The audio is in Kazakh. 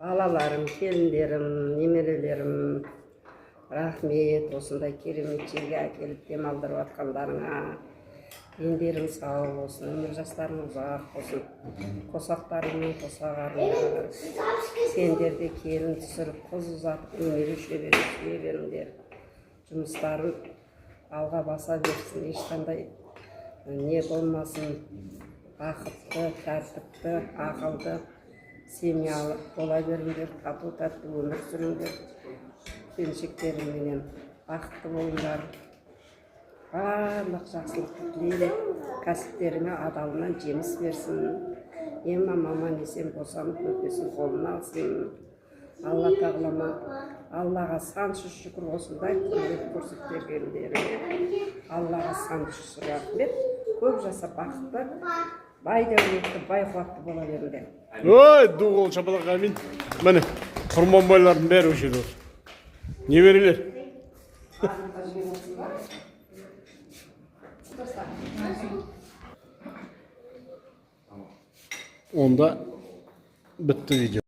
балаларым, келіндерім, немерелерім, рахмет осындай керемет жерге әкеліп демалдырып жатқандарыңа. Дендерің сау болсын, өмір жастарың ұзақ болсын. Қосақтарыңмен қосағарыңдар. Сендер де келін түсіріп, қыз ұзатып, немере сүйе беріңдер. Жұмыстарын алға баса берсін, ешқандай не болмасын. Бақытты, тәртіпті, ақылды, семьялы бола беріңдер, тату-тәтті өмір сүріңдер. Келіншектеріңменен бақытты болыңдар. Барлық жақсылықты тілеймін. Кәсіптеріңе адалынан жеміс берсін. Маман есен босанып өтесін қолына алсын. Алла тағалама, Аллаға саншы шүкір осындай құрмет көрсеткендеріңе. Аллаға саншы рахмет. Көп жаса бақытты, бай дәулетті, бай қуатты бола беріңдер. Ой, ду қол шапалақ амин. Міне, құрманбайлардың бәрі өшеді осы. Не берелер? Onda bitti video.